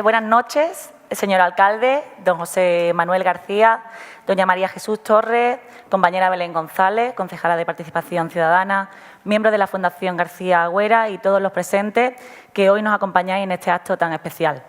Buenas noches, señor alcalde, don José Manuel García, doña María Jesús Torres, compañera Belén González, concejala de Participación Ciudadana, miembro de la Fundación García Agüera y todos los presentes que hoy nos acompañáis en este acto tan especial.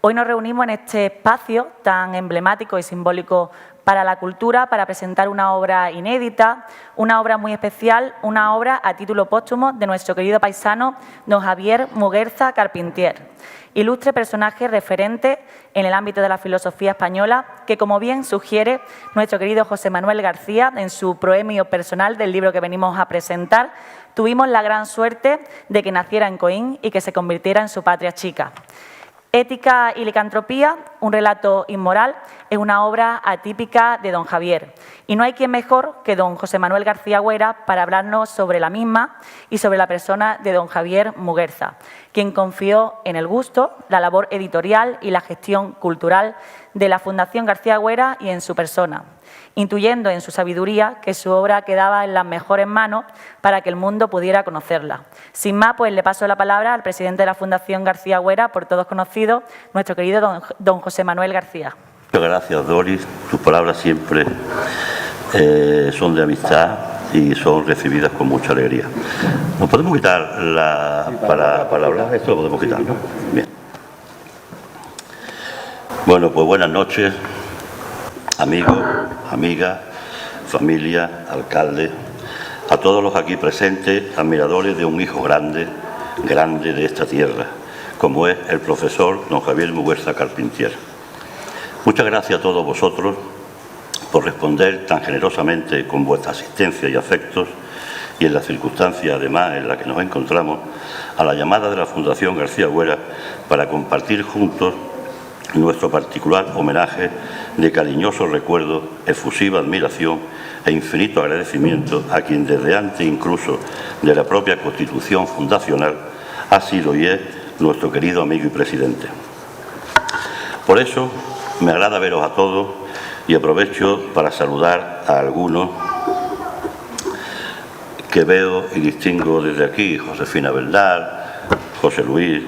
Hoy nos reunimos en este espacio tan emblemático y simbólico para la cultura para presentar una obra inédita, una obra muy especial, una obra a título póstumo de nuestro querido paisano don Javier Muguerza Carpentier, ilustre personaje referente en el ámbito de la filosofía española que, como bien sugiere nuestro querido José Manuel García en su proemio personal del libro que venimos a presentar, tuvimos la gran suerte de que naciera en Coín y que se convirtiera en su patria chica. Ética y licantropía, un relato inmoral, es una obra atípica de don Javier. Y no hay quien mejor que don José Manuel García Agüera para hablarnos sobre la misma y sobre la persona de don Javier Muguerza, quien confió en el gusto, la labor editorial y la gestión cultural de la Fundación García Agüera y en su persona, intuyendo en su sabiduría que su obra quedaba en las mejores manos para que el mundo pudiera conocerla. Sin más, pues le paso la palabra al presidente de la Fundación García Agüera, por todos conocido, nuestro querido don José Manuel García. Muchas gracias, Doris. Tus palabras siempre son de amistad y son recibidas con mucha alegría. ¿Nos podemos quitar para hablar? Esto lo podemos quitar, ¿no? Bien. Bueno, pues buenas noches, amigos, amigas, familia, alcalde, a todos los aquí presentes, admiradores de un hijo grande, grande de esta tierra, como es el profesor don Javier Muguerza Carpentier. Muchas gracias a todos vosotros por responder tan generosamente con vuestra asistencia y afectos y en las circunstancias además en las que nos encontramos a la llamada de la Fundación García Agüera para compartir juntos nuestro particular homenaje de cariñoso recuerdo, efusiva admiración e infinito agradecimiento a quien desde antes incluso de la propia Constitución fundacional ha sido y es nuestro querido amigo y presidente. Por eso me agrada veros a todos y aprovecho para saludar a algunos que veo y distingo desde aquí: Josefina Bernal, José Luis,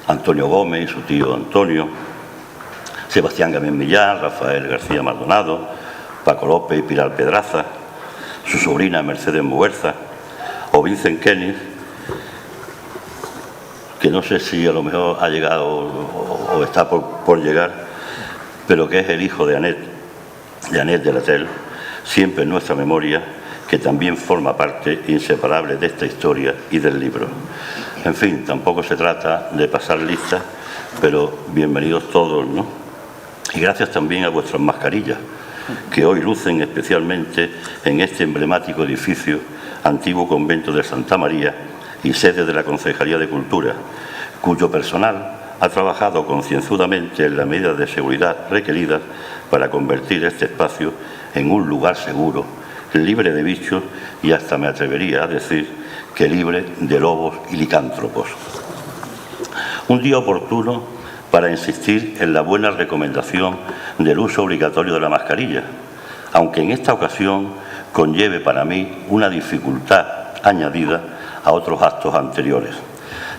Antonio Gómez y su tío Antonio, Sebastián Gamén Millán, Rafael García Maldonado, Paco López y Pilar Pedraza, su sobrina Mercedes Muguerza, o Vincent Kennis, que no sé si a lo mejor ha llegado o está por llegar, pero que es el hijo de Anet de Latel, siempre en nuestra memoria, que también forma parte inseparable de esta historia y del libro. En fin, tampoco se trata de pasar lista, pero bienvenidos todos, ¿no? Y gracias también a vuestras mascarillas, que hoy lucen especialmente en este emblemático edificio, antiguo convento de Santa María y sede de la Concejalía de Cultura, cuyo personal ha trabajado concienzudamente en las medidas de seguridad requeridas para convertir este espacio en un lugar seguro, libre de bichos y hasta me atrevería a decir que libre de lobos y licántropos. Un día oportuno para insistir en la buena recomendación del uso obligatorio de la mascarilla, aunque en esta ocasión conlleve para mí una dificultad añadida a otros actos anteriores,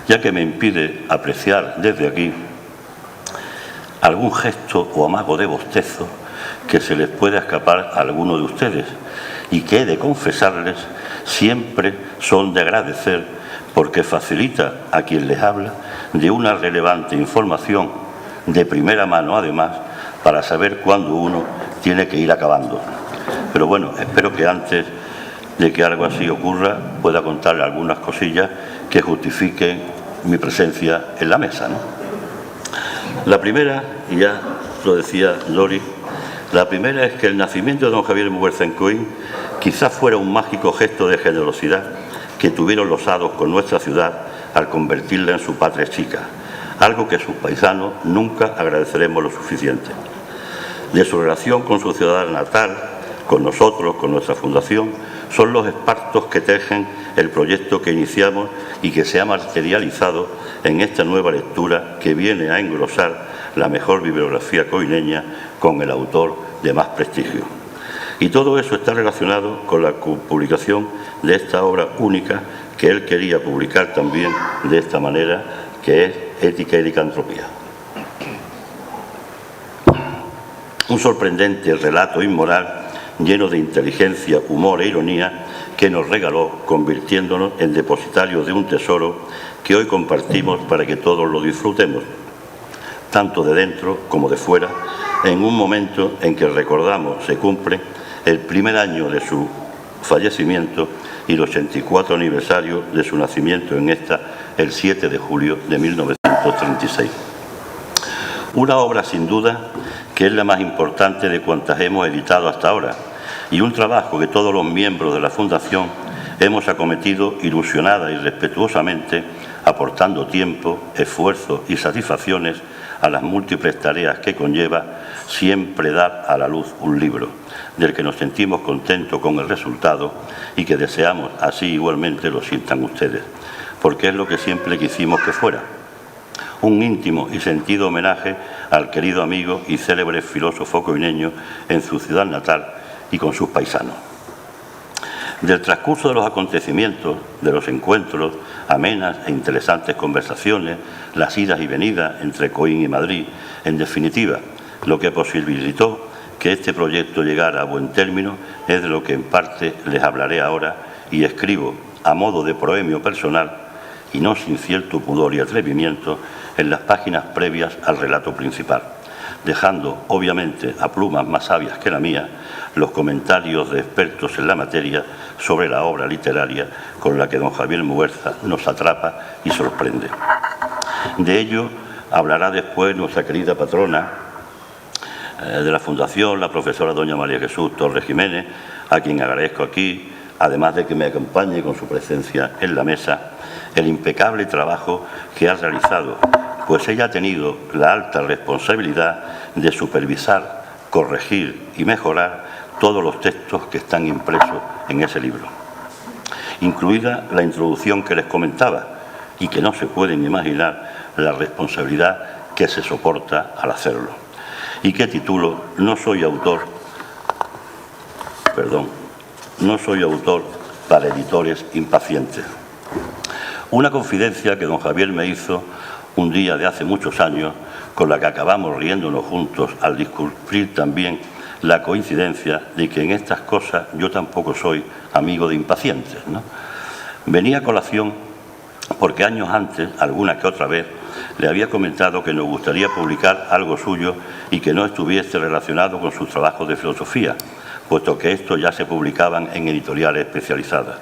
ya que me impide apreciar desde aquí algún gesto o amago de bostezo que se les pueda escapar a alguno de ustedes y que he de confesarles siempre son de agradecer porque facilita a quien les habla de una relevante información de primera mano además para saber cuándo uno tiene que ir acabando. Pero bueno, espero que antes de que algo así ocurra pueda contarle algunas cosillas que justifiquen mi presencia en la mesa, ¿no? La primera, y ya lo decía Lori, la primera es que el nacimiento de don Javier Muguerza en Coín quizás fuera un mágico gesto de generosidad que tuvieron los hados con nuestra ciudad al convertirla en su patria chica, algo que sus paisanos nunca agradeceremos lo suficiente. De su relación con su ciudad natal, con nosotros, con nuestra fundación, son los espartos que tejen el proyecto que iniciamos y que se ha materializado en esta nueva lectura que viene a engrosar la mejor bibliografía coineña con el autor de más prestigio. Y todo eso está relacionado con la publicación de esta obra única que él quería publicar también de esta manera, que es Ética y licantropía. Un sorprendente relato inmoral lleno de inteligencia, humor e ironía que nos regaló, convirtiéndonos en depositarios de un tesoro que hoy compartimos para que todos lo disfrutemos, tanto de dentro como de fuera, en un momento en que recordamos se cumple el primer año de su fallecimiento y el 84 aniversario de su nacimiento en esta, el 7 de julio de 1936. Una obra, sin duda, que es la más importante de cuantas hemos editado hasta ahora, y un trabajo que todos los miembros de la Fundación hemos acometido ilusionada y respetuosamente, aportando tiempo, esfuerzo y satisfacciones a las múltiples tareas que conlleva siempre dar a la luz un libro, del que nos sentimos contentos con el resultado y que deseamos así igualmente lo sientan ustedes, porque es lo que siempre quisimos que fuera. Un íntimo y sentido homenaje al querido amigo y célebre filósofo coineño en su ciudad natal y con sus paisanos. Del transcurso de los acontecimientos, de los encuentros, amenas e interesantes conversaciones, las idas y venidas entre Coín y Madrid, en definitiva, lo que posibilitó que este proyecto llegara a buen término es de lo que en parte les hablaré ahora y escribo a modo de proemio personal y no sin cierto pudor y atrevimiento en las páginas previas al relato principal, dejando obviamente a plumas más sabias que la mía los comentarios de expertos en la materia sobre la obra literaria con la que don Javier Muguerza nos atrapa y sorprende. De ello hablará después nuestra querida patrona de la Fundación, la profesora doña María Jesús Torres Jiménez, a quien agradezco aquí, además de que me acompañe con su presencia en la mesa, el impecable trabajo que ha realizado, pues ella ha tenido la alta responsabilidad de supervisar, corregir y mejorar todos los textos que están impresos en ese libro, incluida la introducción que les comentaba y que no se pueden imaginar la responsabilidad que se soporta al hacerlo, y que titulo No soy autor para editores impacientes. Una confidencia que don Javier me hizo un día de hace muchos años, con la que acabamos riéndonos juntos al descubrir también la coincidencia de que en estas cosas yo tampoco soy amigo de impacientes, ¿no? Venía a colación porque años antes, alguna que otra vez, le había comentado que nos gustaría publicar algo suyo y que no estuviese relacionado con sus trabajos de filosofía, puesto que estos ya se publicaban en editoriales especializadas.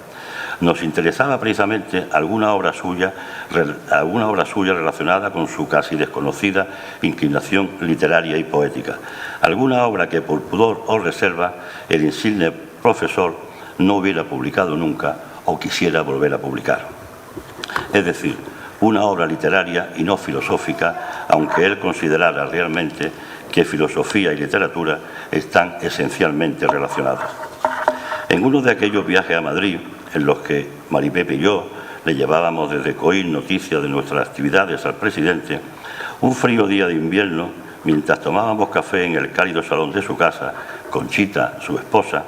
Nos interesaba precisamente alguna obra suya relacionada con su casi desconocida inclinación literaria y poética, alguna obra que por pudor o reserva el insigne profesor no hubiera publicado nunca o quisiera volver a publicar. Es decir, una obra literaria y no filosófica, aunque él considerara realmente que filosofía y literatura están esencialmente relacionadas. En uno de aquellos viajes a Madrid, en los que Maripepe y yo le llevábamos desde Coín noticias de nuestras actividades al presidente, un frío día de invierno, mientras tomábamos café en el cálido salón de su casa, Conchita, su esposa,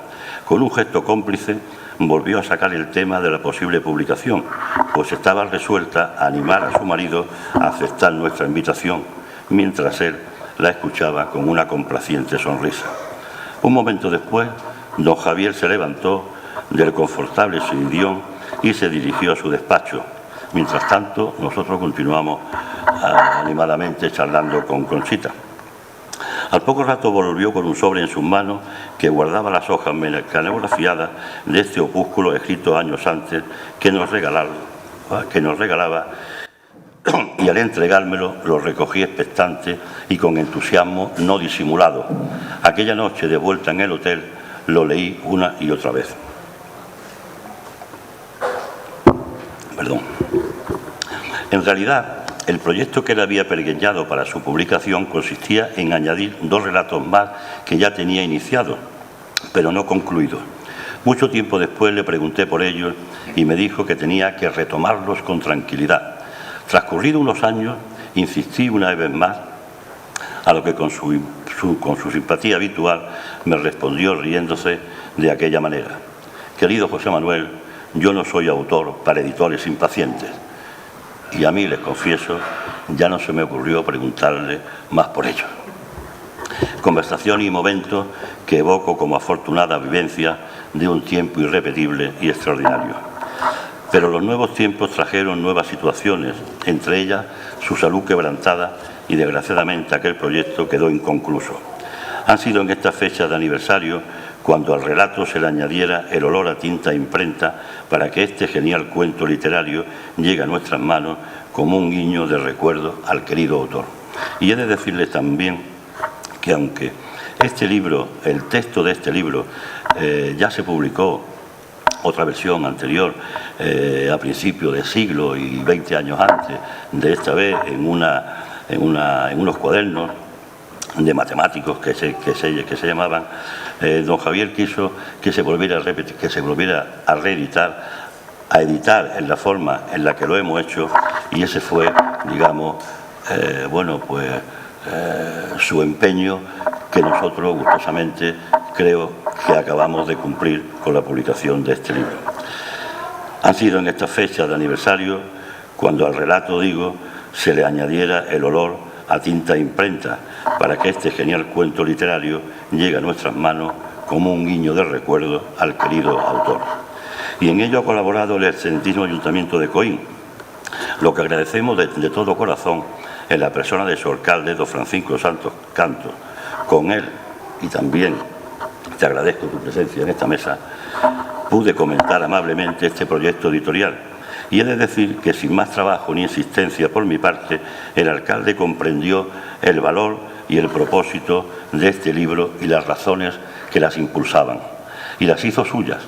con un gesto cómplice, volvió a sacar el tema de la posible publicación, pues estaba resuelta a animar a su marido a aceptar nuestra invitación, mientras él la escuchaba con una complaciente sonrisa. Un momento después, don Javier se levantó del confortable sillón y se dirigió a su despacho. Mientras tanto, nosotros continuamos animadamente charlando con Conchita. Al poco rato volvió con un sobre en sus manos que guardaba las hojas mecanografiadas de este opúsculo escrito años antes que nos regalaba, y al entregármelo lo recogí expectante y con entusiasmo no disimulado. Aquella noche, de vuelta en el hotel, lo leí una y otra vez. En realidad, el proyecto que él había pergeñado para su publicación consistía en añadir 2 relatos más que ya tenía iniciados, pero no concluidos. Mucho tiempo después le pregunté por ellos y me dijo que tenía que retomarlos con tranquilidad. Transcurridos unos años, insistí una vez más, a lo que con su simpatía habitual me respondió riéndose de aquella manera. Querido José Manuel, yo no soy autor para editores impacientes. Y a mí, les confieso, ya no se me ocurrió preguntarle más por ello. Conversaciones y momentos que evoco como afortunada vivencia de un tiempo irrepetible y extraordinario. Pero los nuevos tiempos trajeron nuevas situaciones, entre ellas su salud quebrantada y desgraciadamente aquel proyecto quedó inconcluso. Han sido en esta fecha de aniversario cuando al relato se le añadiera el olor a tinta e imprenta para que este genial cuento literario llegue a nuestras manos como un guiño de recuerdo al querido autor. Y he de decirles también que aunque este libro, el texto de este libro, ya se publicó otra versión anterior a principios de siglo y 20 años antes de esta vez en unos cuadernos de matemáticos que se llamaban, don Javier quiso que se volviera a repetir, que se volviera a reeditar, a editar en la forma en la que lo hemos hecho, y ese fue, digamos, su empeño que nosotros gustosamente creo que acabamos de cumplir con la publicación de este libro. Han sido en esta fecha de aniversario cuando al relato, digo, se le añadiera el olor a tinta e imprenta para que este genial cuento literario llegue a nuestras manos como un guiño de recuerdo al querido autor. Y en ello ha colaborado el excelentísimo Ayuntamiento de Coín, lo que agradecemos de todo corazón en la persona de su alcalde, don Francisco Santos Cantos. Con él, y también te agradezco tu presencia en esta mesa, pude comentar amablemente este proyecto editorial. Y he de decir que sin más trabajo ni insistencia por mi parte, el alcalde comprendió el valor y el propósito de este libro y las razones que las impulsaban, y las hizo suyas,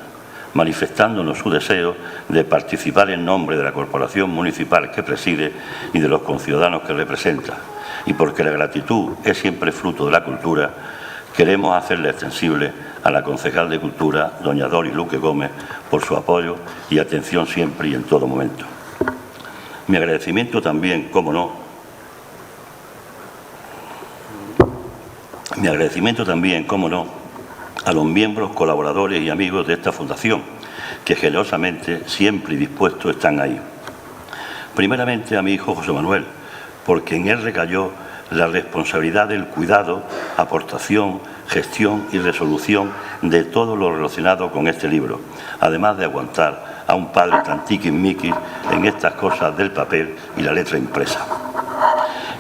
manifestándonos su deseo de participar en nombre de la corporación municipal que preside y de los conciudadanos que representa. Y porque la gratitud es siempre fruto de la cultura, queremos hacerle extensible a la concejal de Cultura, doña Doris Luque Gómez, por su apoyo y atención siempre y en todo momento. Mi agradecimiento también, cómo no, a los miembros, colaboradores y amigos de esta fundación, que generosamente, siempre y dispuestos están ahí. Primeramente a mi hijo José Manuel, porque en él recayó la responsabilidad del cuidado, aportación, gestión y resolución de todo lo relacionado con este libro, además de aguantar a un padre tan tiquismiquis en estas cosas del papel y la letra impresa.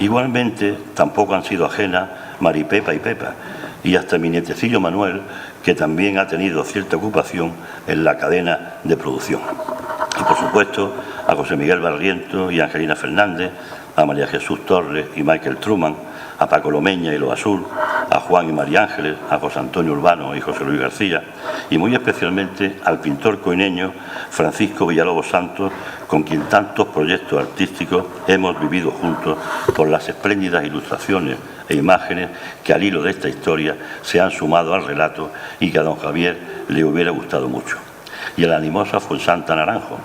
Igualmente, tampoco han sido ajenas Maripepa y Pepa, y hasta mi nietecillo Manuel, que también ha tenido cierta ocupación en la cadena de producción. Y por supuesto a José Miguel Barriento y Angelina Fernández, a María Jesús Torres y Michael Truman, a Paco Lomeña y Lo Azul, a Juan y María Ángeles, a José Antonio Urbano y José Luis García, y muy especialmente al pintor coineño Francisco Villalobos Santos, con quien tantos proyectos artísticos hemos vivido juntos por las espléndidas ilustraciones e imágenes que al hilo de esta historia se han sumado al relato y que a don Javier le hubiera gustado mucho. Y a la animosa Fuensanta Naranjo,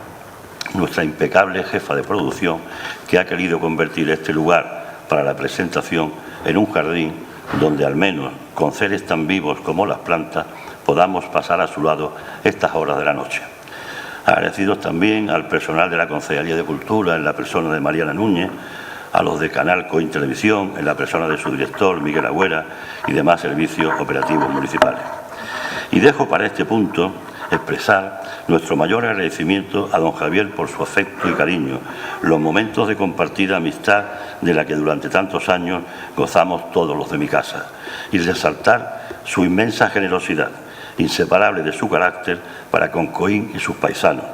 nuestra impecable jefa de producción, que ha querido convertir este lugar para la presentación en un jardín donde al menos con seres tan vivos como las plantas podamos pasar a su lado estas horas de la noche. Agradecidos también al personal de la Concejalía de Cultura en la persona de Mariana Núñez, a los de Canal Coín Televisión en la persona de su director Miguel Agüera y demás servicios operativos municipales. Y dejo para este punto expresar nuestro mayor agradecimiento a don Javier por su afecto y cariño, los momentos de compartida amistad de la que durante tantos años gozamos todos los de mi casa, y resaltar su inmensa generosidad, inseparable de su carácter para con Coín y sus paisanos,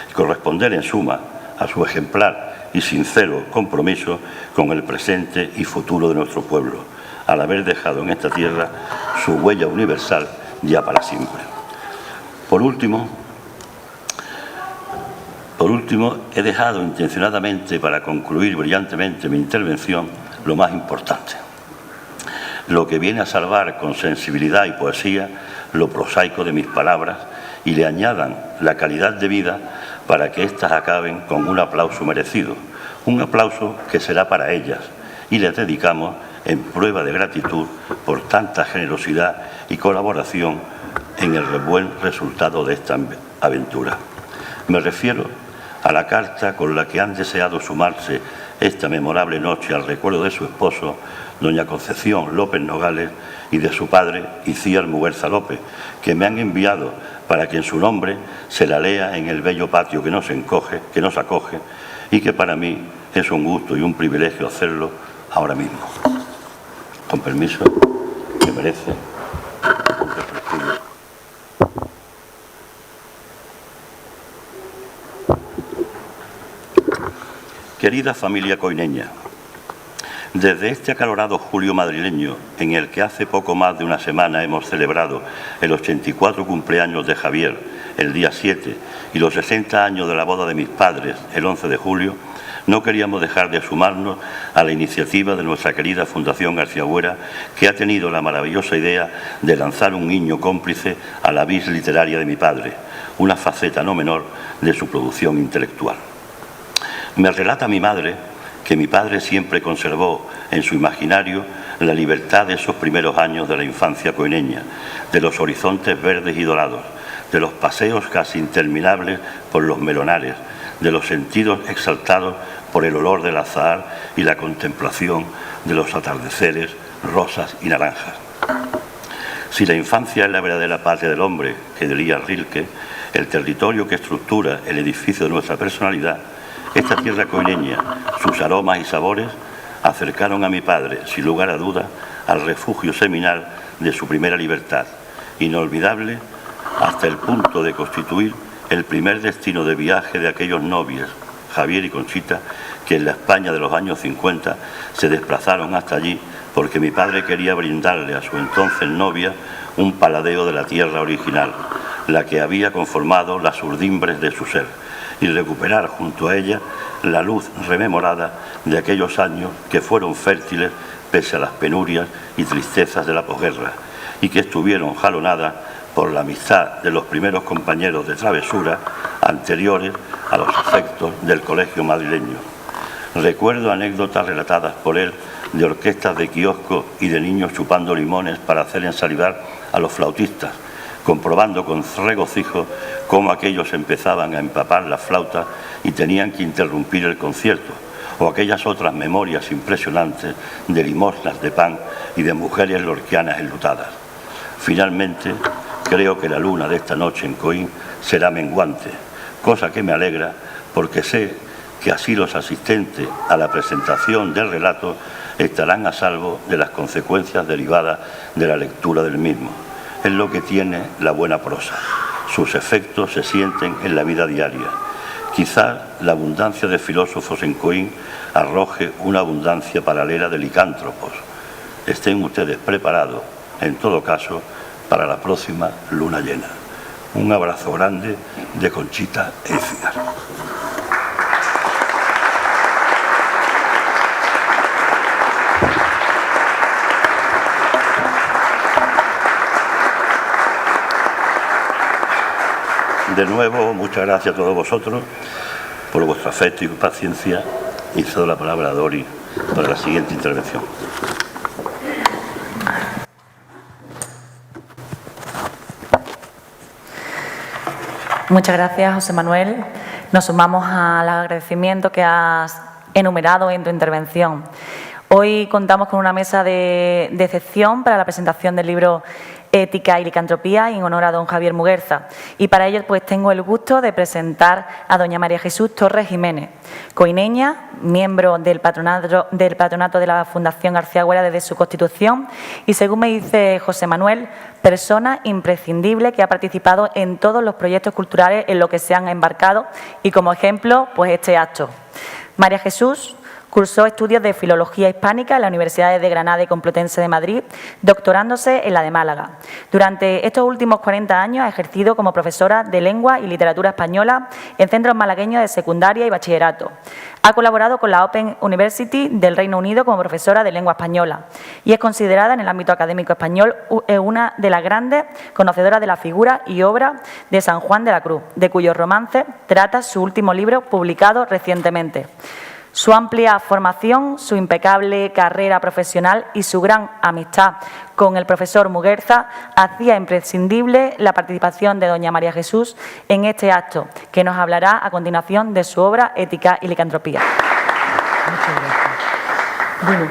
y corresponder en suma a su ejemplar y sincero compromiso con el presente y futuro de nuestro pueblo, al haber dejado en esta tierra su huella universal ya para siempre. Por último, he dejado intencionadamente para concluir brillantemente mi intervención lo más importante, lo que viene a salvar con sensibilidad y poesía lo prosaico de mis palabras y le añadan la calidad de vida para que éstas acaben con un aplauso merecido, un aplauso que será para ellas, y les dedicamos en prueba de gratitud por tanta generosidad y colaboración en el buen resultado de esta aventura. Me refiero a la carta con la que han deseado sumarse esta memorable noche al recuerdo de su esposo, doña Concepción López Nogales, y de su padre, Icíar Muguerza López, que me han enviado para que en su nombre se la lea en el bello patio que nos acoge, y que para mí es un gusto y un privilegio hacerlo ahora mismo. Con permiso, que merece. Querida familia coineña, desde este acalorado julio madrileño, en el que hace poco más de una semana hemos celebrado el 84 cumpleaños de Javier, el día 7, y los 60 años de la boda de mis padres, el 11 de julio, no queríamos dejar de sumarnos a la iniciativa de nuestra querida Fundación García Agüera, que ha tenido la maravillosa idea de lanzar un guiño cómplice a la vis literaria de mi padre, una faceta no menor de su producción intelectual. Me relata mi madre que mi padre siempre conservó en su imaginario la libertad de esos primeros años de la infancia coineña, de los horizontes verdes y dorados, de los paseos casi interminables por los melonares, de los sentidos exaltados por el olor del azahar y la contemplación de los atardeceres rosas y naranjas. Si la infancia es la verdadera patria del hombre, que diría Rilke, el territorio que estructura el edificio de nuestra personalidad, esta tierra coineña, sus aromas y sabores, acercaron a mi padre, sin lugar a duda, al refugio seminal de su primera libertad, inolvidable hasta el punto de constituir el primer destino de viaje de aquellos novios, Javier y Conchita, que en la España de los años 50 se desplazaron hasta allí porque mi padre quería brindarle a su entonces novia un paladeo de la tierra original, la que había conformado las urdimbres de su ser, y recuperar junto a ella la luz rememorada de aquellos años que fueron fértiles pese a las penurias y tristezas de la posguerra, y que estuvieron jalonadas por la amistad de los primeros compañeros de travesura anteriores a los afectos del colegio madrileño. Recuerdo anécdotas relatadas por él de orquestas de kiosco y de niños chupando limones para hacer ensalivar a los flautistas, comprobando con regocijo cómo aquellos empezaban a empapar la flauta y tenían que interrumpir el concierto, o aquellas otras memorias impresionantes de limosnas de pan y de mujeres lorquianas enlutadas. Finalmente, creo que la luna de esta noche en Coín será menguante, cosa que me alegra porque sé que así los asistentes a la presentación del relato estarán a salvo de las consecuencias derivadas de la lectura del mismo. Es lo que tiene la buena prosa. Sus efectos se sienten en la vida diaria. Quizás la abundancia de filósofos en Coín arroje una abundancia paralela de licántropos. Estén ustedes preparados, en todo caso, para la próxima luna llena. Un abrazo grande de Conchita e Icíar. De nuevo, muchas gracias a todos vosotros por vuestro afecto y paciencia, y cedo la palabra a Dori para la siguiente intervención. Muchas gracias, José Manuel. Nos sumamos al agradecimiento que has enumerado en tu intervención. Hoy contamos con una mesa de excepción para la presentación del libro Ética y Licantropía en honor a don Javier Muguerza, y para ello pues tengo el gusto de presentar a doña María Jesús Torres Jiménez, coineña, miembro del patronato de la Fundación García Agüera desde su constitución, y según me dice José Manuel, persona imprescindible que ha participado en todos los proyectos culturales en los que se han embarcado, y como ejemplo pues este acto. María Jesús cursó estudios de Filología Hispánica en las Universidades de Granada y Complutense de Madrid, doctorándose en la de Málaga. Durante estos últimos 40 años ha ejercido como profesora de Lengua y Literatura Española en centros malagueños de secundaria y bachillerato. Ha colaborado con la Open University del Reino Unido como profesora de Lengua Española y es considerada en el ámbito académico español una de las grandes conocedoras de la figura y obra de San Juan de la Cruz, de cuyo romance trata su último libro publicado recientemente. Su amplia formación, su impecable carrera profesional y su gran amistad con el profesor Muguerza hacía imprescindible la participación de doña María Jesús en este acto, que nos hablará a continuación de su obra Ética y Licantropía. Muchas gracias. Bueno,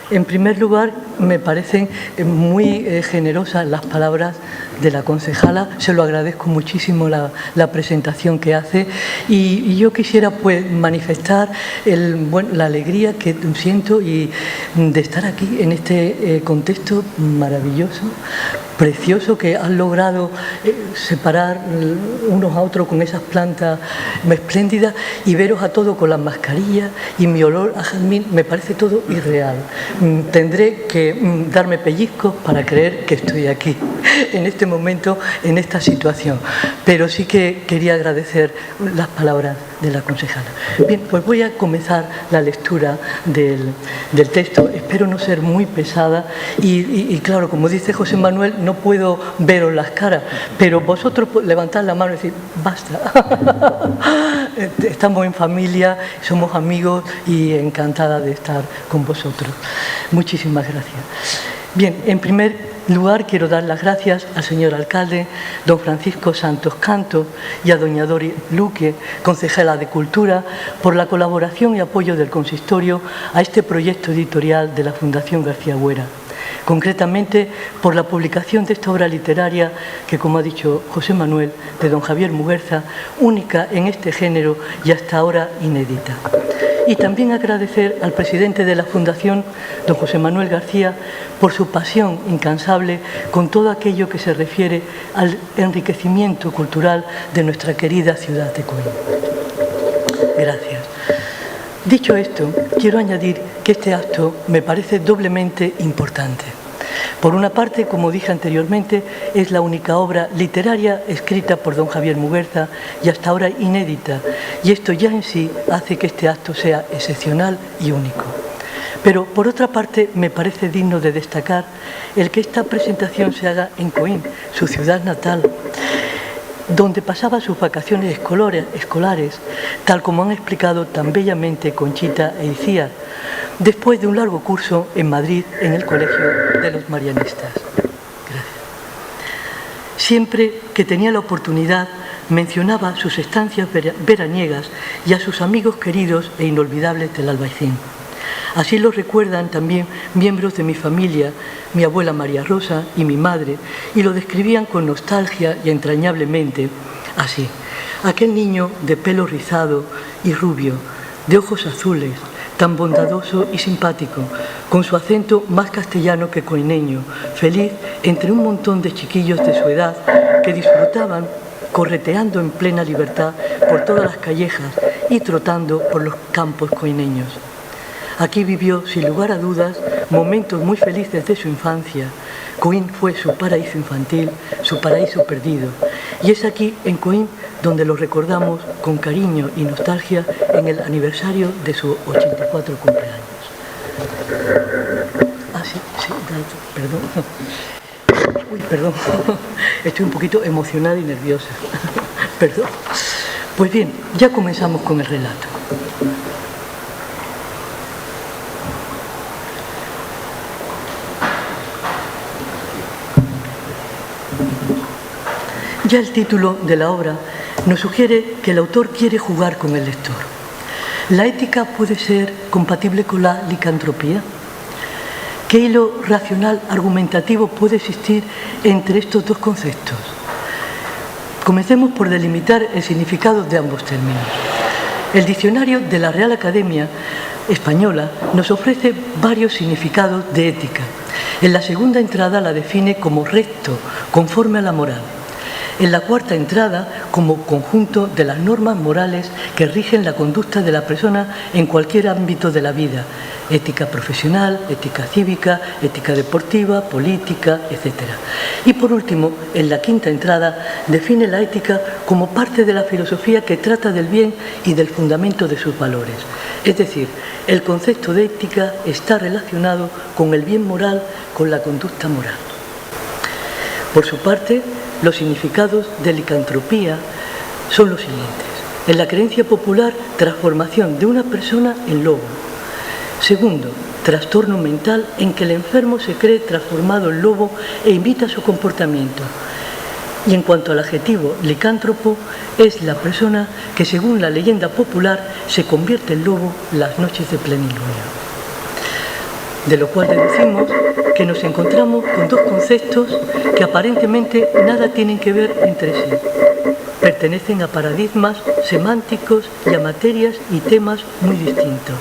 en primer lugar, me parecen muy generosas las palabras de la concejala. Se lo agradezco muchísimo la presentación que hace y yo quisiera pues manifestar la alegría que siento y de estar aquí en este contexto maravilloso, precioso, que han logrado separar unos a otros con esas plantas espléndidas y veros a todos con las mascarillas y mi olor a jazmín. Me parece todo irreal. Tendré que darme pellizcos para creer que estoy aquí en este momento, en esta situación, pero sí que quería agradecer las palabras de la concejala. Bien, pues voy a comenzar la lectura del texto. Espero no ser muy pesada y claro, como dice José Manuel, no puedo veros las caras, pero vosotros levantad la mano y decir, basta. Estamos en familia, somos amigos y encantada de estar con vosotros. Muchísimas gracias. Bien, en primer lugar quiero dar las gracias al señor alcalde, don Francisco Santos Canto, y a doña Dori Luque, concejala de Cultura, por la colaboración y apoyo del consistorio a este proyecto editorial de la Fundación García Agüera. Concretamente por la publicación de esta obra literaria que, como ha dicho José Manuel, de don Javier Muguerza, única en este género y hasta ahora inédita. Y también agradecer al presidente de la Fundación, don José Manuel García, por su pasión incansable con todo aquello que se refiere al enriquecimiento cultural de nuestra querida ciudad de Coín. Gracias. Dicho esto, quiero añadir que este acto me parece doblemente importante. Por una parte, como dije anteriormente, es la única obra literaria escrita por don Javier Muguerza y hasta ahora inédita, y esto ya en sí hace que este acto sea excepcional y único. Pero, por otra parte, me parece digno de destacar el que esta presentación se haga en Coín, su ciudad natal, donde pasaba sus vacaciones escolares, tal como han explicado tan bellamente Conchita e Icíar, después de un largo curso en Madrid en el Colegio de los Marianistas. Gracias. Siempre que tenía la oportunidad, mencionaba sus estancias veraniegas y a sus amigos queridos e inolvidables del Albaicín. Así lo recuerdan también miembros de mi familia, mi abuela María Rosa y mi madre, y lo describían con nostalgia y entrañablemente así: aquel niño de pelo rizado y rubio, de ojos azules, tan bondadoso y simpático, con su acento más castellano que coineño, feliz entre un montón de chiquillos de su edad que disfrutaban correteando en plena libertad por todas las callejas y trotando por los campos coineños. Aquí vivió, sin lugar a dudas, momentos muy felices de su infancia. Coín fue su paraíso infantil, su paraíso perdido. Y es aquí, en Coín, donde lo recordamos con cariño y nostalgia en el aniversario de su 84 cumpleaños. Ah, sí, perdón. Uy, perdón. Estoy un poquito emocionada y nerviosa. Perdón. Pues bien, ya comenzamos con el relato. Ya el título de la obra nos sugiere que el autor quiere jugar con el lector. ¿La ética puede ser compatible con la licantropía? ¿Qué hilo racional argumentativo puede existir entre estos dos conceptos? Comencemos por delimitar el significado de ambos términos. El diccionario de la Real Academia Española nos ofrece varios significados de ética. En la segunda entrada la define como recto, conforme a la moral. En la cuarta entrada, como conjunto de las normas morales que rigen la conducta de la persona en cualquier ámbito de la vida: ética profesional, ética cívica, ética deportiva, política, etc. Y por último, en la quinta entrada, define la ética como parte de la filosofía que trata del bien y del fundamento de sus valores. Es decir, el concepto de ética está relacionado con el bien moral, con la conducta moral. Por su parte, los significados de licantropía son los siguientes. En la creencia popular, transformación de una persona en lobo. Segundo, trastorno mental en que el enfermo se cree transformado en lobo e imita su comportamiento. Y en cuanto al adjetivo licántropo, es la persona que, según la leyenda popular, se convierte en lobo las noches de plenilunio. De lo cual deducimos que nos encontramos con dos conceptos que aparentemente nada tienen que ver entre sí. Pertenecen a paradigmas semánticos y a materias y temas muy distintos.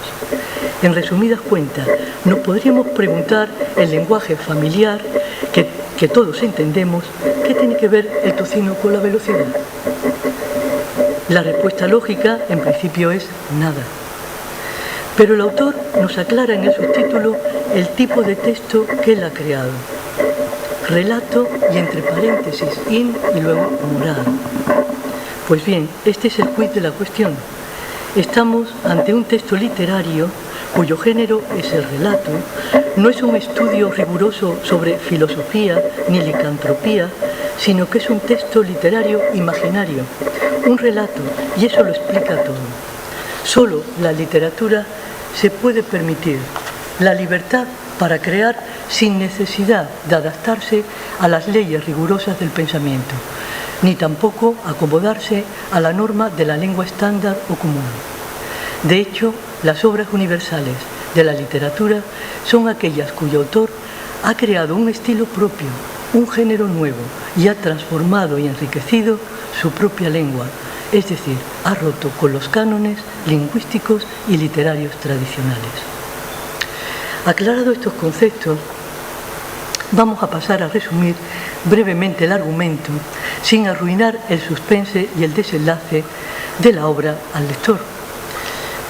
En resumidas cuentas, nos podríamos preguntar en lenguaje familiar que todos entendemos, ¿qué tiene que ver el tocino con la velocidad? La respuesta lógica, en principio, es nada. Pero el autor nos aclara en el subtítulo el tipo de texto que él ha creado. Relato y entre paréntesis in y luego moral. Pues bien, este es el quid de la cuestión. Estamos ante un texto literario cuyo género es el relato, no es un estudio riguroso sobre filosofía ni licantropía, sino que es un texto literario imaginario, un relato, y eso lo explica todo. Solo la literatura se puede permitir la libertad para crear sin necesidad de adaptarse a las leyes rigurosas del pensamiento, ni tampoco acomodarse a la norma de la lengua estándar o común. De hecho, las obras universales de la literatura son aquellas cuyo autor ha creado un estilo propio, un género nuevo, y ha transformado y enriquecido su propia lengua, es decir, ha roto con los cánones lingüísticos y literarios tradicionales. Aclarado estos conceptos, vamos a pasar a resumir brevemente el argumento sin arruinar el suspense y el desenlace de la obra al lector.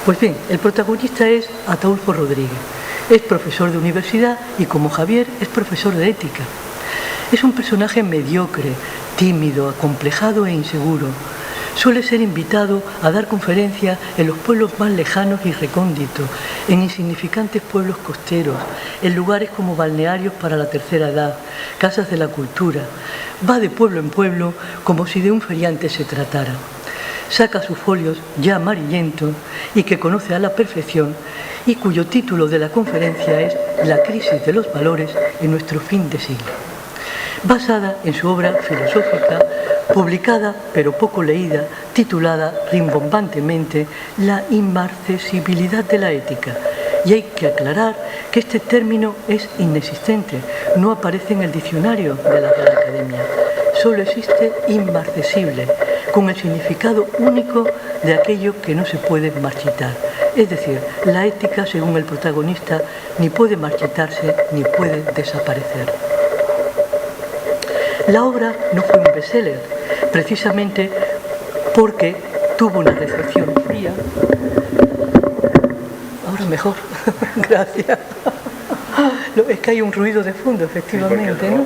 Pues bien, el protagonista es Ataúlfo Rodríguez. Es profesor de universidad y, como Javier, es profesor de ética. Es un personaje mediocre, tímido, acomplejado e inseguro. Suele ser invitado a dar conferencias en los pueblos más lejanos y recónditos, en insignificantes pueblos costeros, en lugares como balnearios para la tercera edad, casas de la cultura. Va de pueblo en pueblo como si de un feriante se tratara. Saca sus folios ya amarillentos y que conoce a la perfección, y cuyo título de la conferencia es La crisis de los valores en nuestro fin de siglo, basada en su obra filosófica, publicada pero poco leída, titulada rimbombantemente La inmarcesibilidad de la ética. Y hay que aclarar que este término es inexistente, no aparece en el diccionario de la Real Academia. Solo existe inmarcesible, con el significado único de aquello que no se puede marchitar. Es decir, la ética, según el protagonista, ni puede marchitarse ni puede desaparecer. La obra no fue un bestseller, precisamente porque tuvo una recepción fría. Ahora mejor, gracias. Es que hay un ruido de fondo, efectivamente, ¿no?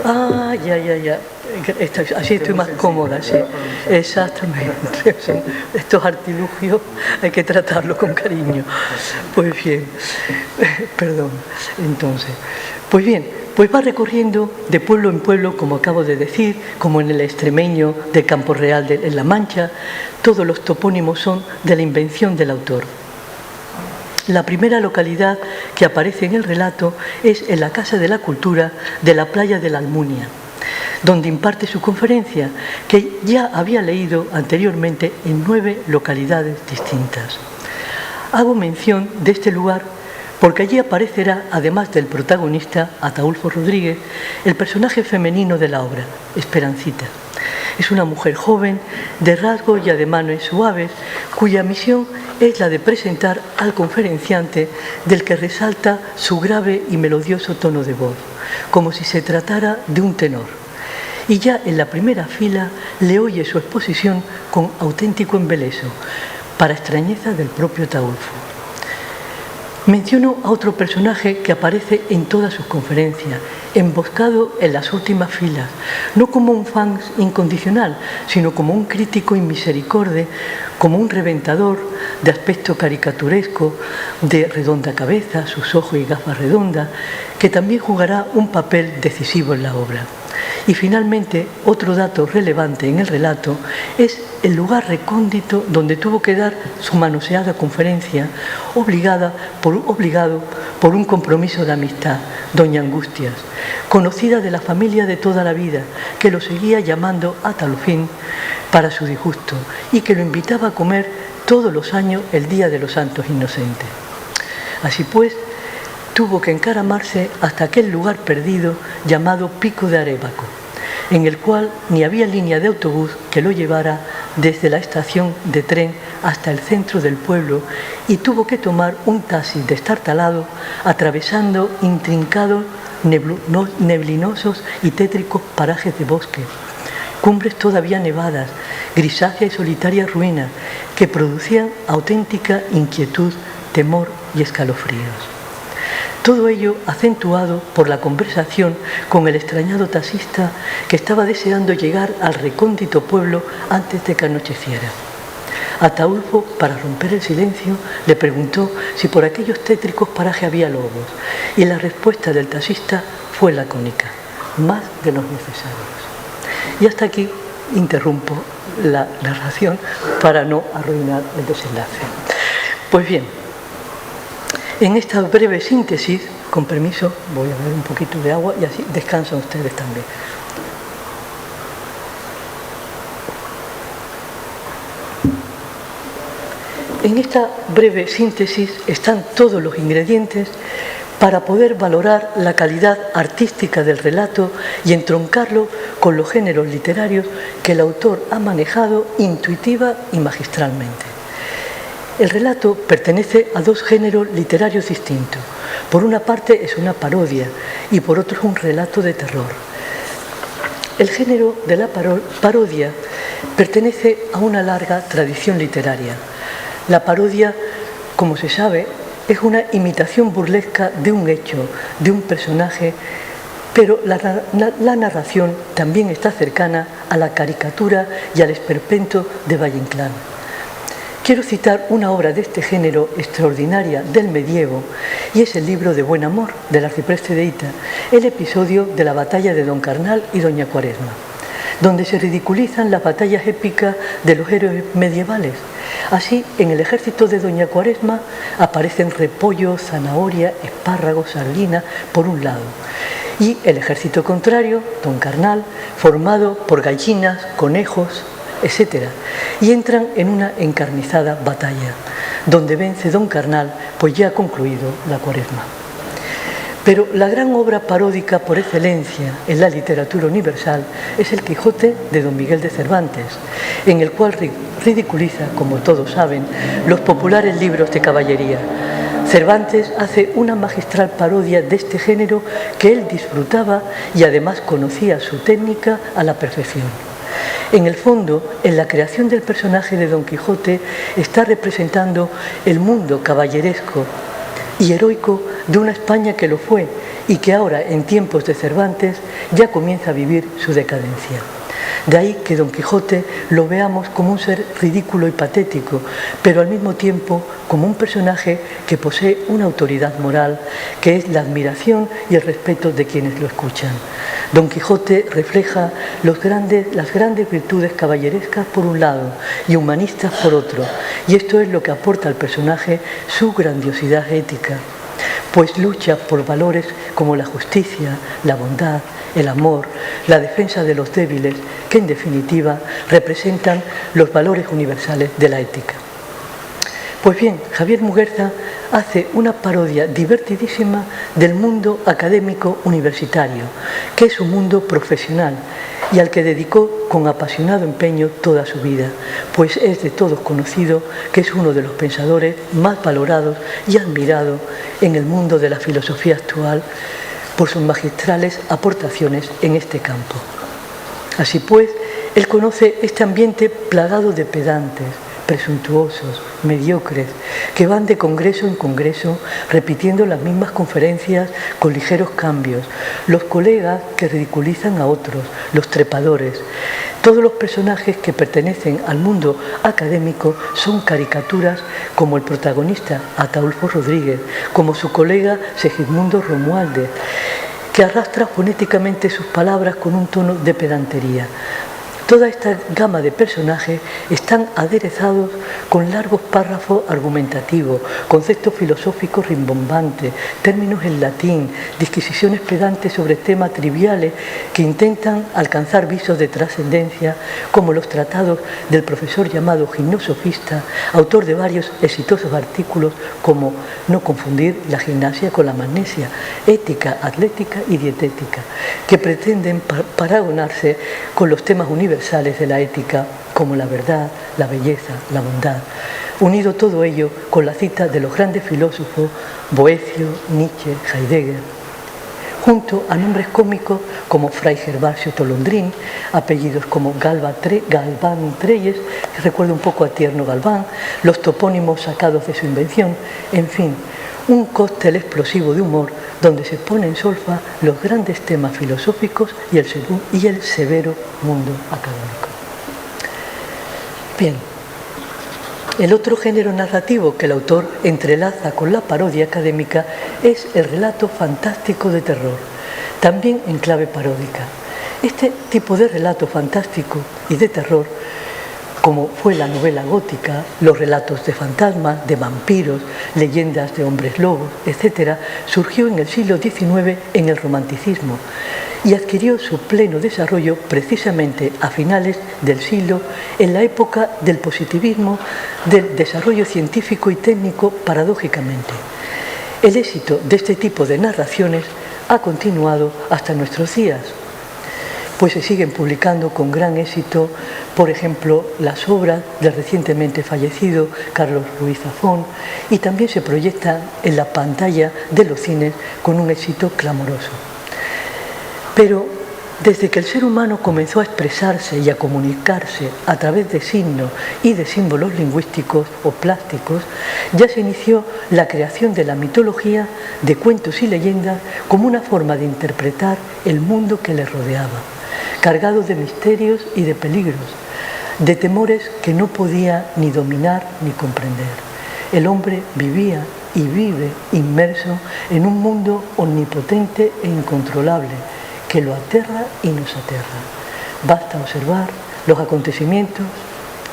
Ah, ya. Así estoy más cómoda, sí. Exactamente. Estos artilugios hay que tratarlos con cariño. Pues bien, perdón. Entonces, pues bien, pues va recorriendo de pueblo en pueblo, como acabo de decir, como en el extremeño de Campo Real en La Mancha. Todos los topónimos son de la invención del autor. La primera localidad que aparece en el relato es en la Casa de la Cultura de la playa de la Almunia, donde imparte su conferencia, que ya había leído anteriormente en 9 localidades distintas. Hago mención de este lugar porque allí aparecerá, además del protagonista, Ataúlfo Rodríguez, el personaje femenino de la obra, Esperancita. Es una mujer joven, de rasgos y ademanes suaves, cuya misión es la de presentar al conferenciante, del que resalta su grave y melodioso tono de voz, como si se tratara de un tenor. Y ya en la primera fila le oye su exposición con auténtico embeleso, para extrañeza del propio Ataúlfo. Menciono a otro personaje que aparece en todas sus conferencias, emboscado en las últimas filas, no como un fan incondicional, sino como un crítico inmisericorde, como un reventador de aspecto caricaturesco, de redonda cabeza, sus ojos y gafas redondas, que también jugará un papel decisivo en la obra. Y finalmente, otro dato relevante en el relato es el lugar recóndito donde tuvo que dar su manoseada conferencia, obligado por un compromiso de amistad, doña Angustias, conocida de la familia de toda la vida, que lo seguía llamando a tal fin para su disgusto y que lo invitaba a comer todos los años el Día de los Santos Inocentes. Así pues, tuvo que encaramarse hasta aquel lugar perdido llamado Pico de Arévaco, en el cual ni había línea de autobús que lo llevara desde la estación de tren hasta el centro del pueblo y tuvo que tomar un taxi destartalado atravesando intrincados, neblinosos y tétricos parajes de bosque, cumbres todavía nevadas, grisáceas y solitarias ruinas que producían auténtica inquietud, temor y escalofríos. Todo ello acentuado por la conversación con el extrañado taxista que estaba deseando llegar al recóndito pueblo antes de que anocheciera. Ataulfo, para romper el silencio, le preguntó si por aquellos tétricos parajes había lobos, y la respuesta del taxista fue lacónica: más de los necesarios. Y hasta aquí interrumpo la narración para no arruinar el desenlace. Pues bien, en esta breve síntesis, con permiso, voy a beber un poquito de agua y así descansan ustedes también. En esta breve síntesis están todos los ingredientes para poder valorar la calidad artística del relato y entroncarlo con los géneros literarios que el autor ha manejado intuitiva y magistralmente. El relato pertenece a dos géneros literarios distintos. Por una parte es una parodia y por otro es un relato de terror. El género de la parodia pertenece a una larga tradición literaria. La parodia, como se sabe, es una imitación burlesca de un hecho, de un personaje, pero la narración también está cercana a la caricatura y al esperpento de Valle Inclán. Quiero citar una obra de este género extraordinaria del medievo, y es el libro de Buen Amor, del arcipreste de Hita, el episodio de la batalla de Don Carnal y Doña Cuaresma, donde se ridiculizan las batallas épicas de los héroes medievales. Así, en el ejército de Doña Cuaresma aparecen repollo, zanahoria, espárragos, sardina, por un lado, y el ejército contrario, Don Carnal, formado por gallinas, conejos, etc. Y entran en una encarnizada batalla, donde vence Don Carnal, pues ya ha concluido la Cuaresma. Pero la gran obra paródica por excelencia en la literatura universal es El Quijote de Don Miguel de Cervantes, en el cual ridiculiza, como todos saben, los populares libros de caballería. Cervantes hace una magistral parodia de este género que él disfrutaba y además conocía su técnica a la perfección. En el fondo, en la creación del personaje de Don Quijote está representando el mundo caballeresco y heroico de una España que lo fue y que ahora, en tiempos de Cervantes, ya comienza a vivir su decadencia. De ahí que Don Quijote lo veamos como un ser ridículo y patético, pero al mismo tiempo como un personaje que posee una autoridad moral, que es la admiración y el respeto de quienes lo escuchan. Don Quijote refleja las grandes virtudes caballerescas por un lado y humanistas por otro, y esto es lo que aporta al personaje su grandiosidad ética, pues lucha por valores como la justicia, la bondad, el amor, la defensa de los débiles, que en definitiva representan los valores universales de la ética. Pues bien, Javier Muguerza hace una parodia divertidísima del mundo académico universitario, que es un mundo profesional y al que dedicó con apasionado empeño toda su vida, pues es de todos conocido que es uno de los pensadores más valorados y admirados en el mundo de la filosofía actual por sus magistrales aportaciones en este campo. Así pues, él conoce este ambiente plagado de pedantes, presuntuosos, mediocres, que van de congreso en congreso repitiendo las mismas conferencias con ligeros cambios, los colegas que ridiculizan a otros, los trepadores. Todos los personajes que pertenecen al mundo académico son caricaturas, como el protagonista Ataulfo Rodríguez, como su colega Segismundo Romualde, que arrastra fonéticamente sus palabras con un tono de pedantería. Toda esta gama de personajes están aderezados con largos párrafos argumentativos, conceptos filosóficos rimbombantes, términos en latín, disquisiciones pedantes sobre temas triviales que intentan alcanzar visos de trascendencia, como los tratados del profesor llamado gimnosofista, autor de varios exitosos artículos como No confundir la gimnasia con la magnesia, ética, atlética y dietética, que pretenden paragonarse con los temas universales de la ética, como la verdad, la belleza, la bondad, unido todo ello con la cita de los grandes filósofos Boecio, Nietzsche, Heidegger, junto a nombres cómicos como Fray Gervasio Tolondrín, apellidos como Galván Treyes, que recuerda un poco a Tierno Galván, los topónimos sacados de su invención, en fin, un cóctel explosivo de humor donde se pone en solfa los grandes temas filosóficos y el severo mundo académico. Bien, el otro género narrativo que el autor entrelaza con la parodia académica es el relato fantástico de terror, también en clave paródica. Este tipo de relato fantástico y de terror, como fue la novela gótica, los relatos de fantasmas, de vampiros, leyendas de hombres lobos, etc., surgió en el siglo XIX en el romanticismo y adquirió su pleno desarrollo precisamente a finales del siglo, en la época del positivismo, del desarrollo científico y técnico, paradójicamente. El éxito de este tipo de narraciones ha continuado hasta nuestros días, pues se siguen publicando con gran éxito, por ejemplo, las obras del recientemente fallecido Carlos Ruiz Zafón, y también se proyectan en la pantalla de los cines con un éxito clamoroso. Pero desde que el ser humano comenzó a expresarse y a comunicarse a través de signos y de símbolos lingüísticos o plásticos, ya se inició la creación de la mitología, de cuentos y leyendas como una forma de interpretar el mundo que le rodeaba, cargado de misterios y de peligros, de temores que no podía ni dominar ni comprender. El hombre vivía y vive inmerso en un mundo omnipotente e incontrolable que lo aterra y nos aterra. Basta observar los acontecimientos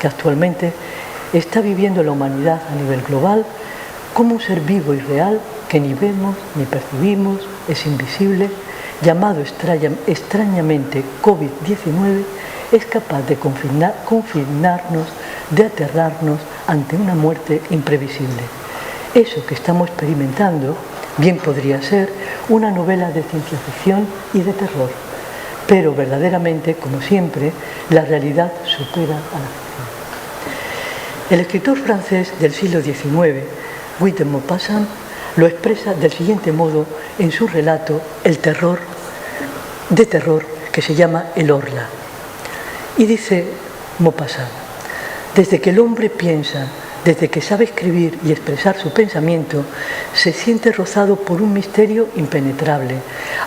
que actualmente está viviendo la humanidad a nivel global como un ser vivo y real que ni vemos ni percibimos, es invisible, llamado extrañamente COVID-19, es capaz de confinarnos, de aterrarnos ante una muerte imprevisible. Eso que estamos experimentando bien podría ser una novela de ciencia ficción y de terror, pero verdaderamente, como siempre, la realidad supera a la ficción. El escritor francés del siglo XIX, Guy de Maupassant, lo expresa del siguiente modo en su relato El terror, de terror, que se llama El Orla. Y dice Maupassant: desde que el hombre piensa, desde que sabe escribir y expresar su pensamiento, se siente rozado por un misterio impenetrable,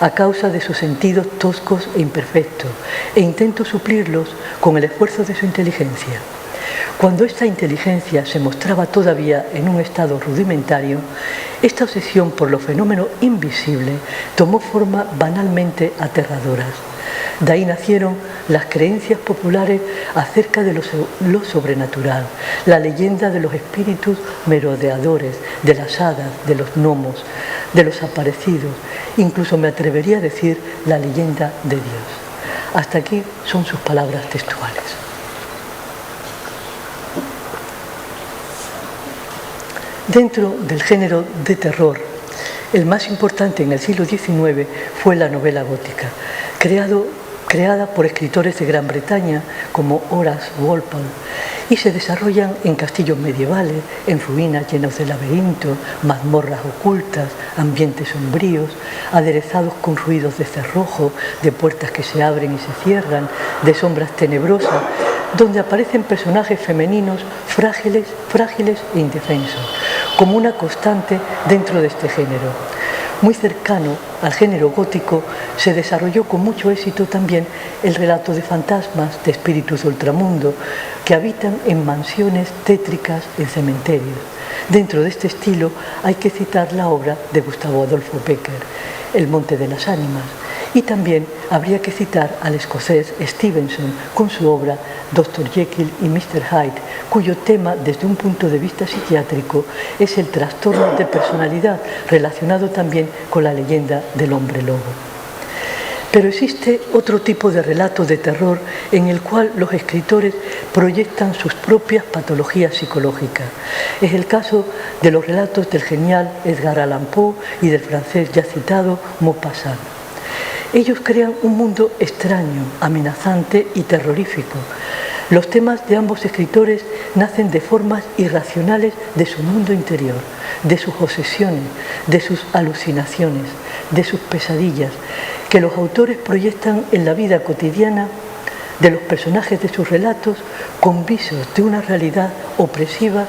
a causa de sus sentidos toscos e imperfectos, e intenta suplirlos con el esfuerzo de su inteligencia. Cuando esta inteligencia se mostraba todavía en un estado rudimentario, esta obsesión por lo fenómeno invisible tomó formas banalmente aterradoras. De ahí nacieron las creencias populares acerca de lo sobrenatural, la leyenda de los espíritus merodeadores, de las hadas, de los gnomos, de los aparecidos, incluso me atrevería a decir la leyenda de Dios. Hasta aquí son sus palabras textuales. Dentro del género de terror, el más importante en el siglo XIX fue la novela gótica, creada por escritores de Gran Bretaña como Horace Walpole, y se desarrollan en castillos medievales, en ruinas llenas de laberintos, mazmorras ocultas, ambientes sombríos, aderezados con ruidos de cerrojo, de puertas que se abren y se cierran, de sombras tenebrosas, donde aparecen personajes femeninos frágiles e indefensos, como una constante dentro de este género. Muy cercano al género gótico se desarrolló con mucho éxito también el relato de fantasmas, de espíritus de ultramundo, que habitan en mansiones tétricas en cementerios. Dentro de este estilo hay que citar la obra de Gustavo Adolfo Bécquer, El monte de las ánimas, y también habría que citar al escocés Stevenson con su obra Dr. Jekyll y Mr. Hyde, cuyo tema desde un punto de vista psiquiátrico es el trastorno de personalidad relacionado también con la leyenda del hombre lobo. Pero existe otro tipo de relato de terror en el cual los escritores proyectan sus propias patologías psicológicas. Es el caso de los relatos del genial Edgar Allan Poe y del francés ya citado Maupassant. Ellos crean un mundo extraño, amenazante y terrorífico. Los temas de ambos escritores nacen de formas irracionales de su mundo interior, de sus obsesiones, de sus alucinaciones, de sus pesadillas, que los autores proyectan en la vida cotidiana de los personajes de sus relatos con visos de una realidad opresiva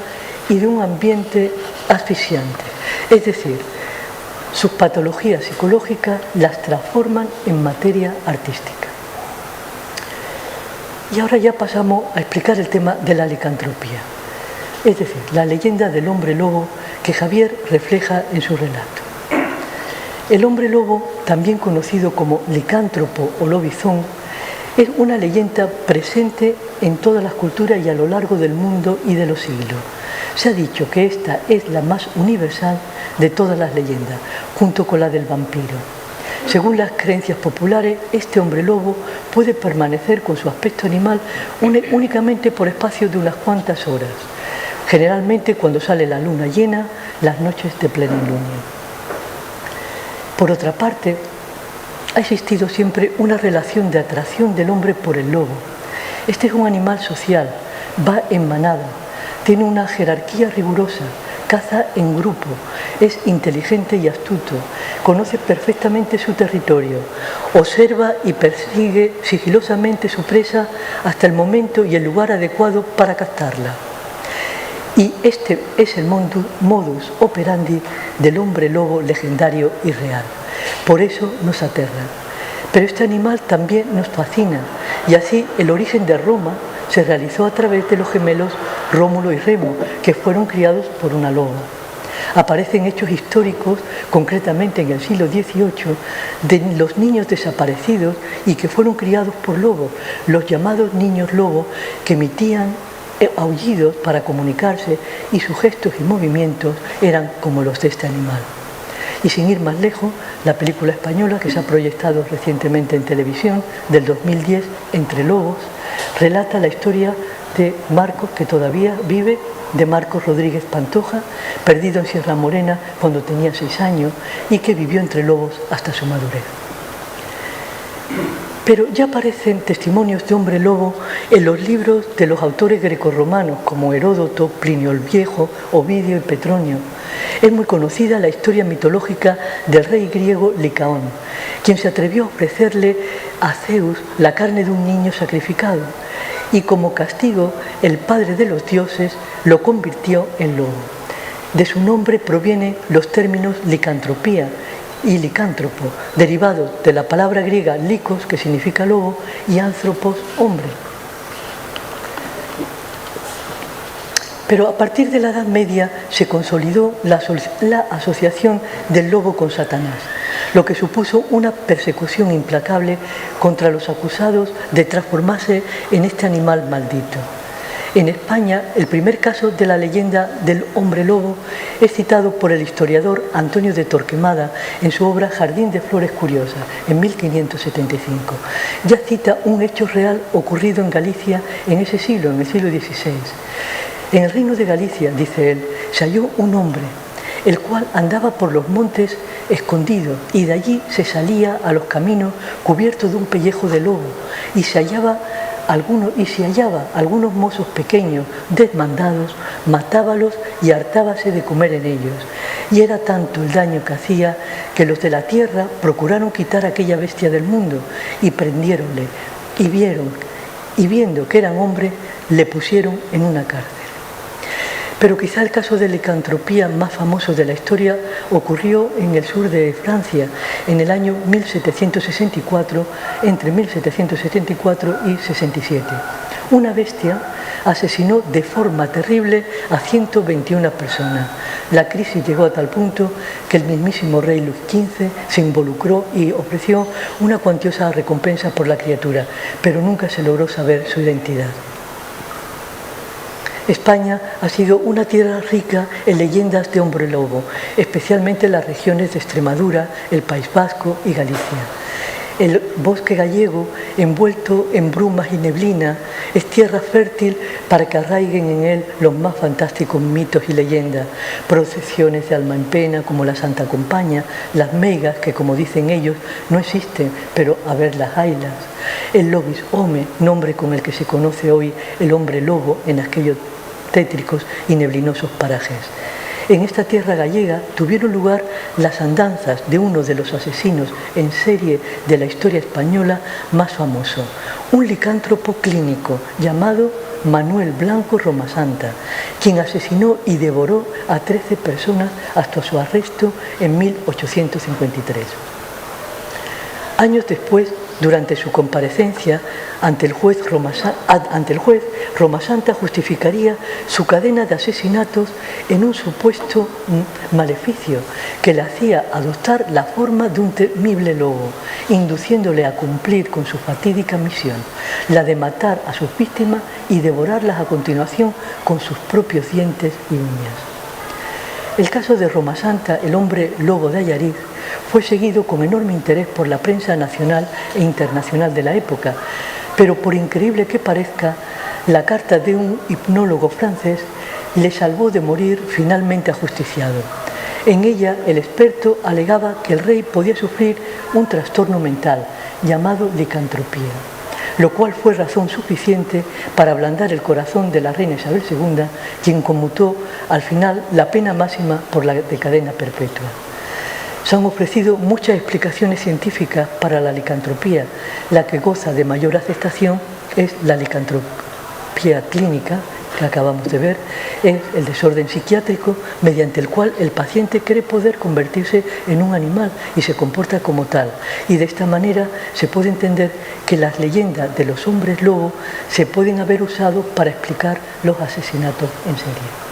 y de un ambiente asfixiante. Es decir, sus patologías psicológicas las transforman en materia artística. Y ahora ya pasamos a explicar el tema de la licantropía, es decir, la leyenda del hombre lobo que Javier refleja en su relato. El hombre lobo, también conocido como licántropo o lobizón, es una leyenda presente en todas las culturas y a lo largo del mundo y de los siglos. Se ha dicho que esta es la más universal de todas las leyendas, junto con la del vampiro. Según las creencias populares, este hombre lobo puede permanecer con su aspecto animal únicamente por espacio de unas cuantas horas, generalmente cuando sale la luna llena, las noches de plenilunio. Por otra parte, ha existido siempre una relación de atracción del hombre por el lobo. Este es un animal social, va en manada, tiene una jerarquía rigurosa, caza en grupo, es inteligente y astuto, conoce perfectamente su territorio, observa y persigue sigilosamente su presa hasta el momento y el lugar adecuado para captarla. Y este es el modus operandi del hombre lobo legendario y real. Por eso nos aterra. Pero este animal también nos fascina, y así el origen de Roma se realizó a través de los gemelos Rómulo y Remo, que fueron criados por una loba. Aparecen hechos históricos, concretamente en el siglo XVIII, de los niños desaparecidos y que fueron criados por lobos, los llamados niños lobos, que emitían aullidos para comunicarse y sus gestos y movimientos eran como los de este animal. Y sin ir más lejos, la película española que se ha proyectado recientemente en televisión del 2010, Entre Lobos, relata la historia de Marcos, que todavía vive, de Marcos Rodríguez Pantoja, perdido en Sierra Morena cuando tenía 6 años y que vivió entre lobos hasta su madurez. Pero ya aparecen testimonios de hombre lobo en los libros de los autores grecorromanos como Heródoto, Plinio el Viejo, Ovidio y Petronio. Es muy conocida la historia mitológica del rey griego Licaón, quien se atrevió a ofrecerle a Zeus la carne de un niño sacrificado, y como castigo el padre de los dioses lo convirtió en lobo. De su nombre provienen los términos licantropía y licántropo, derivados de la palabra griega likos, que significa lobo, y anthropos, hombre. Pero a partir de la Edad Media se consolidó la asociación del lobo con Satanás, lo que supuso una persecución implacable contra los acusados de transformarse en este animal maldito. En España, el primer caso de la leyenda del hombre lobo es citado por el historiador Antonio de Torquemada en su obra Jardín de Flores Curiosas, en 1575. Ya cita un hecho real ocurrido en Galicia en ese siglo, en el siglo XVI. En el reino de Galicia, dice él, se halló un hombre, el cual andaba por los montes escondido, y de allí se salía a los caminos cubierto de un pellejo de lobo, y si hallaba algunos mozos pequeños desmandados, matábalos y hartábase de comer en ellos. Y era tanto el daño que hacía que los de la tierra procuraron quitar a aquella bestia del mundo y prendiéronle, y viendo que eran hombre, le pusieron en una cárcel. Pero quizá el caso de licantropía más famoso de la historia ocurrió en el sur de Francia, en el año 1764, entre 1774 y 67. Una bestia asesinó de forma terrible a 121 personas. La crisis llegó a tal punto que el mismísimo rey Luis XV se involucró y ofreció una cuantiosa recompensa por la criatura, pero nunca se logró saber su identidad. España ha sido una tierra rica en leyendas de hombre lobo, especialmente en las regiones de Extremadura, el País Vasco y Galicia. El bosque gallego, envuelto en brumas y neblina, es tierra fértil para que arraiguen en él los más fantásticos mitos y leyendas, procesiones de alma en pena como la Santa Compaña, las meigas que, como dicen ellos, no existen, pero a verlas haylas, el lobis home, nombre con el que se conoce hoy el hombre lobo en aquellos tétricos y neblinosos parajes. En esta tierra gallega tuvieron lugar las andanzas de uno de los asesinos en serie de la historia española más famoso, un licántropo clínico llamado Manuel Blanco Romasanta, quien asesinó y devoró a 13 personas hasta su arresto en 1853. Años después, durante su comparecencia ante el juez, Romasanta justificaría su cadena de asesinatos en un supuesto maleficio que le hacía adoptar la forma de un temible lobo, induciéndole a cumplir con su fatídica misión, la de matar a sus víctimas y devorarlas a continuación con sus propios dientes y uñas. El caso de Romasanta, el hombre lobo de Allariz, fue seguido con enorme interés por la prensa nacional e internacional de la época, pero por increíble que parezca, la carta de un hipnólogo francés le salvó de morir finalmente ajusticiado. En ella, el experto alegaba que el rey podía sufrir un trastorno mental llamado licantropía, lo cual fue razón suficiente para ablandar el corazón de la reina Isabel II, quien conmutó al final la pena máxima por la de cadena perpetua. Se han ofrecido muchas explicaciones científicas para la licantropía. La que goza de mayor aceptación es la licantropía clínica, que acabamos de ver, es el desorden psiquiátrico mediante el cual el paciente cree poder convertirse en un animal y se comporta como tal. Y de esta manera se puede entender que las leyendas de los hombres lobo se pueden haber usado para explicar los asesinatos en serie.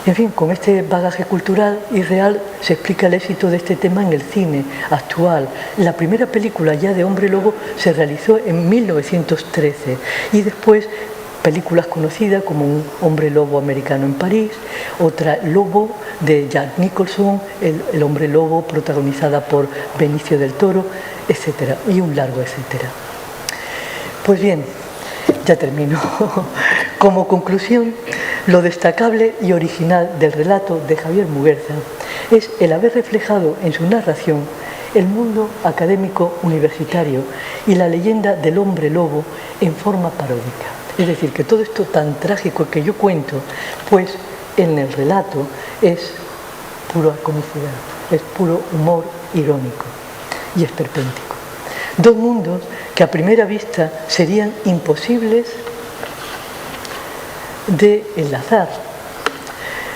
En fin, con este bagaje cultural y real se explica el éxito de este tema en el cine actual. La primera película ya de Hombre Lobo se realizó en 1913 y después películas conocidas como Un hombre lobo americano en París, otra Lobo de Jack Nicholson, el hombre lobo protagonizada por Benicio del Toro, etcétera, y un largo etcétera. Pues bien, ya termino. Como conclusión, lo destacable y original del relato de Javier Muguerza es el haber reflejado en su narración el mundo académico universitario y la leyenda del hombre lobo en forma paródica. Es decir, que todo esto tan trágico que yo cuento, pues en el relato es pura comicidad, es puro humor irónico y esperpéntico. Dos mundos que a primera vista serían imposibles de enlazar.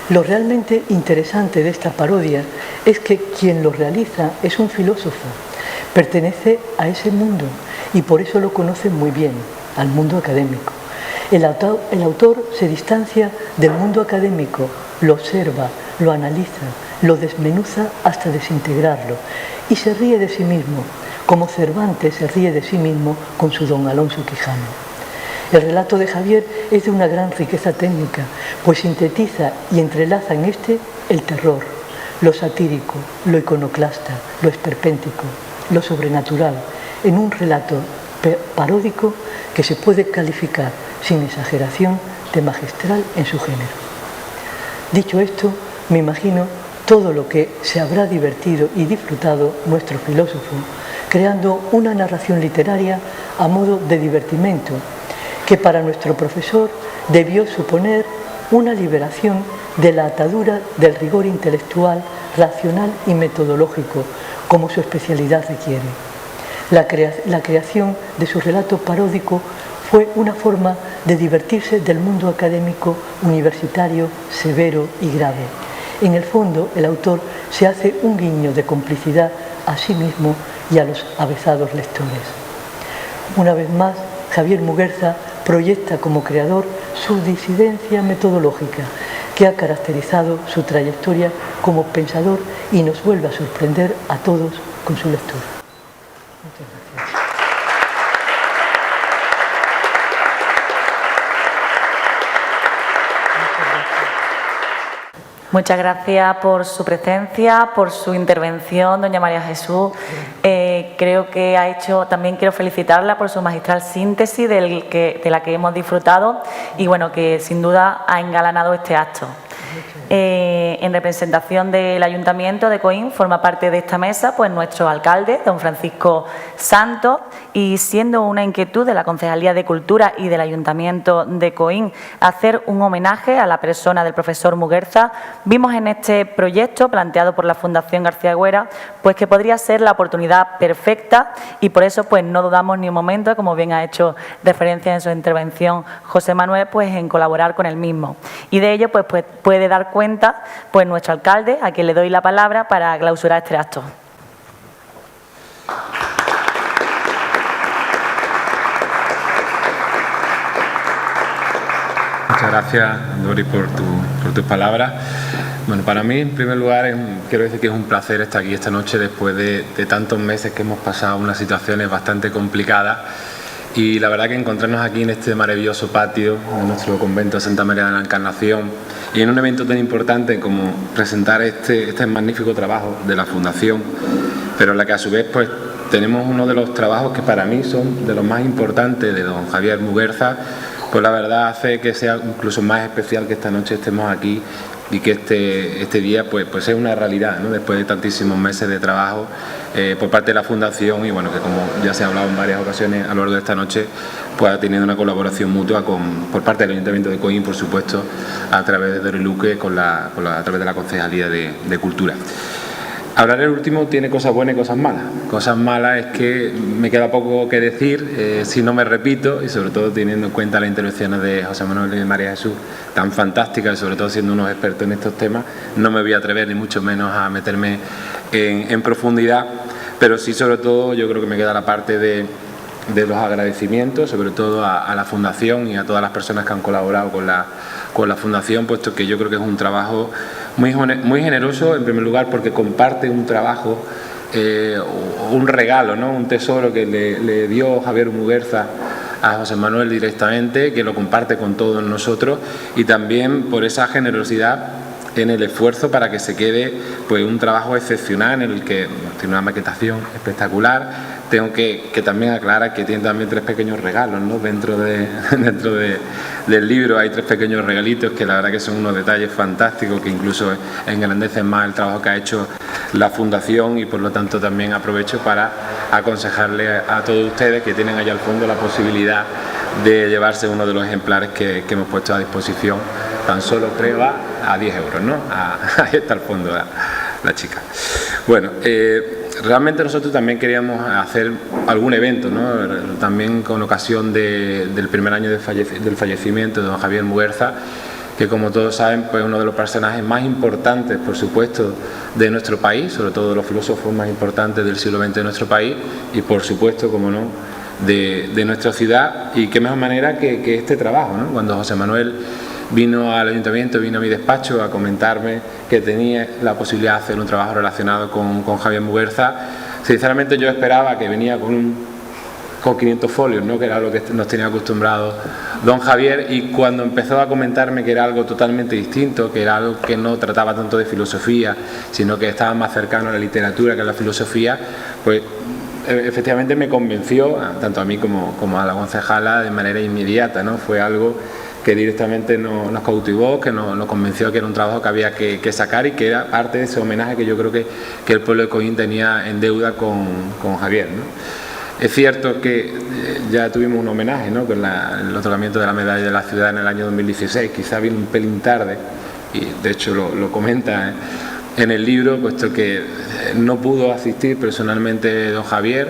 Lo realmente interesante de esta parodia es que quien lo realiza es un filósofo, pertenece a ese mundo y por eso lo conoce muy bien, al mundo académico. El autor se distancia del mundo académico, lo observa, lo analiza, lo desmenuza hasta desintegrarlo y se ríe de sí mismo, como Cervantes se ríe de sí mismo con su Don Alonso Quijano. El relato de Javier es de una gran riqueza técnica, pues sintetiza y entrelaza en este el terror, lo satírico, lo iconoclasta, lo esperpéntico, lo sobrenatural, en un relato paródico que se puede calificar, sin exageración, de magistral en su género. Dicho esto, me imagino todo lo que se habrá divertido y disfrutado nuestro filósofo, creando una narración literaria a modo de divertimento, que para nuestro profesor debió suponer una liberación de la atadura del rigor intelectual, racional y metodológico, como su especialidad requiere. La creación de su relato paródico Fue una forma de divertirse del mundo académico universitario severo y grave. En el fondo, el autor se hace un guiño de complicidad a sí mismo y a los avezados lectores. Una vez más, Javier Muguerza proyecta como creador su disidencia metodológica, que ha caracterizado su trayectoria como pensador y nos vuelve a sorprender a todos con su lectura. Muchas gracias. Muchas gracias por su presencia, por su intervención, doña María Jesús. Creo que ha hecho, también quiero felicitarla por su magistral síntesis de la que hemos disfrutado y bueno, que sin duda ha engalanado este acto. En representación del Ayuntamiento de Coín forma parte de esta mesa pues nuestro alcalde, don Francisco Santos, y siendo una inquietud de la Concejalía de Cultura y del Ayuntamiento de Coín hacer un homenaje a la persona del profesor Muguerza, vimos en este proyecto planteado por la Fundación García Agüera pues que podría ser la oportunidad perfecta y por eso pues no dudamos ni un momento, como bien ha hecho referencia en su intervención José Manuel, pues en colaborar con el mismo. Y de ello pues puede dar cuenta pues nuestro alcalde, a quien le doy la palabra para clausurar este acto. Muchas gracias, Dori, por tus palabras. Bueno, para mí, en primer lugar, quiero decir que es un placer estar aquí esta noche después de tantos meses que hemos pasado unas situaciones bastante complicadas. Y la verdad que encontrarnos aquí en este maravilloso patio de nuestro convento de Santa María de la Encarnación y en un evento tan importante como presentar este magnífico trabajo de la Fundación, pero en la que a su vez pues tenemos uno de los trabajos que para mí son de los más importantes de don Javier Muguerza, pues la verdad hace que sea incluso más especial que esta noche estemos aquí y que este día pues es una realidad, ¿no? Después de tantísimos meses de trabajo por parte de la Fundación y bueno, que como ya se ha hablado en varias ocasiones a lo largo de esta noche, pues ha tenido una colaboración mutua por parte del Ayuntamiento de Coín, por supuesto, a través de Doriluque, a través de la Concejalía de Cultura. Hablar el último tiene cosas buenas y cosas malas. Cosas malas es que me queda poco que decir si no me repito y sobre todo teniendo en cuenta las intervenciones de José Manuel y de María Jesús tan fantásticas y sobre todo siendo unos expertos en estos temas, no me voy a atrever ni mucho menos a meterme en profundidad, pero sí sobre todo yo creo que me queda la parte de los agradecimientos, sobre todo a la Fundación y a todas las personas que han colaborado con la Fundación, puesto que yo creo que es un trabajo muy generoso, en primer lugar porque comparte un trabajo, un regalo, ¿no? Un tesoro que le dio Javier Muguerza a José Manuel directamente, que lo comparte con todos nosotros y también por esa generosidad en el esfuerzo para que se quede pues un trabajo excepcional en el que tiene una maquetación espectacular. Tengo que también aclarar que tiene también 3 pequeños regalos, ¿no? Dentro del libro hay 3 pequeños regalitos que la verdad que son unos detalles fantásticos que incluso engrandecen más el trabajo que ha hecho la Fundación y por lo tanto también aprovecho para aconsejarle a todos ustedes que tienen allá al fondo la posibilidad de llevarse uno de los ejemplares que hemos puesto a disposición, tan solo creo a 10 euros, ¿no? Ahí está al fondo la chica. Bueno, realmente nosotros también queríamos hacer algún evento, ¿no? También con ocasión del primer año del fallecimiento de don Javier Muguerza, que como todos saben, pues uno de los personajes más importantes, por supuesto, de nuestro país, sobre todo de los filósofos más importantes del siglo XX de nuestro país y por supuesto, como no, de nuestra ciudad. Y qué mejor manera que este trabajo, ¿no? Cuando José Manuel vino al Ayuntamiento, vino a mi despacho a comentarme que tenía la posibilidad de hacer un trabajo relacionado con Javier Muguerza, sinceramente yo esperaba que venía con 500 folios, ¿no? Que era lo que nos tenía acostumbrado don Javier, y cuando empezó a comentarme que era algo totalmente distinto, que era algo que no trataba tanto de filosofía, sino que estaba más cercano a la literatura que a la filosofía, pues efectivamente me convenció, tanto a mí como a la concejala, de manera inmediata, ¿no? Fue algo que directamente nos cautivó, que nos convenció que era un trabajo que había que sacar y que era parte de ese homenaje que yo creo que el pueblo de Coín tenía en deuda con Javier, ¿no? Es cierto que ya tuvimos un homenaje, ¿no? Con el otorgamiento de la medalla de la ciudad en el año 2016, quizá vino un pelín tarde, y de hecho lo comenta en el libro, puesto que no pudo asistir personalmente don Javier,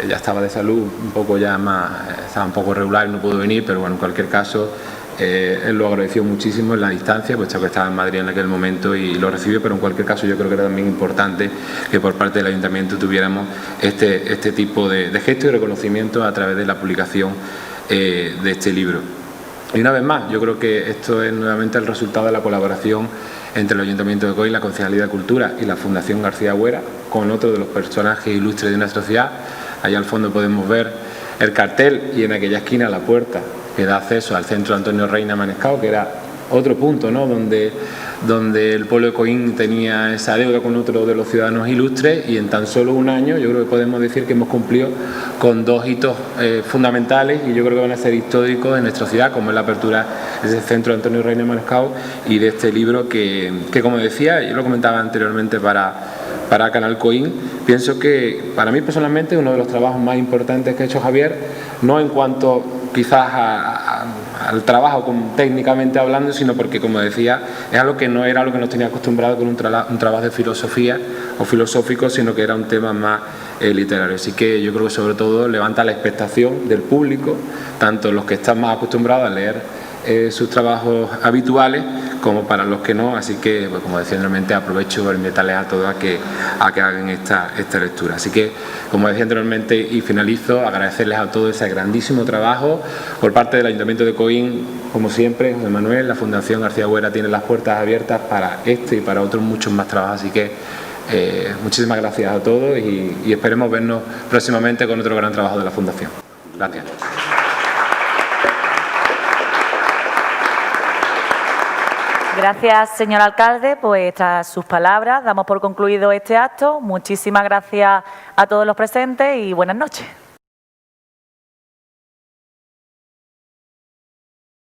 ya estaba de salud un poco ya más, estaba un poco regular y no pudo venir, pero bueno, en cualquier caso, él lo agradeció muchísimo en la distancia, puesto que estaba en Madrid en aquel momento y lo recibió, pero en cualquier caso yo creo que era también importante que por parte del Ayuntamiento tuviéramos este tipo de gesto y reconocimiento a través de la publicación de este libro. Y una vez más, yo creo que esto es nuevamente el resultado de la colaboración entre el Ayuntamiento de Coín, la Concejalía de Cultura y la Fundación García Agüera, con otro de los personajes ilustres de nuestra ciudad. Allá al fondo podemos ver el cartel y en aquella esquina la puerta que da acceso al Centro Antonio Reina Manescao, que era otro punto, ¿no?, donde el pueblo de Coín tenía esa deuda con otro de los ciudadanos ilustres, y en tan solo un año yo creo que podemos decir que hemos cumplido con dos hitos fundamentales, y yo creo que van a ser históricos en nuestra ciudad, como es la apertura de ese Centro Antonio Reina Manescao y de este libro que como decía, yo lo comentaba anteriormente para Canal Coín. Pienso que para mí personalmente es uno de los trabajos más importantes que ha hecho Javier, no en cuanto quizás al trabajo técnicamente hablando, sino porque, como decía, es algo que no era lo que nos tenía acostumbrado con un trabajo de filosofía o filosófico, sino que era un tema más literario. Así que yo creo que sobre todo levanta la expectación del público, tanto los que están más acostumbrados a leer sus trabajos habituales como para los que no, así que, pues, como decía anteriormente, aprovecho para invitarles a todos a que hagan esta lectura. Así que, como decía anteriormente y finalizo, agradecerles a todos ese grandísimo trabajo por parte del Ayuntamiento de Coín. Como siempre, José Manuel, la Fundación García Agüera tiene las puertas abiertas para este y para otros muchos más trabajos, así que muchísimas gracias a todos y esperemos vernos próximamente con otro gran trabajo de la Fundación. Gracias. Gracias, señor alcalde. Pues tras sus palabras damos por concluido este acto. Muchísimas gracias a todos los presentes y buenas noches.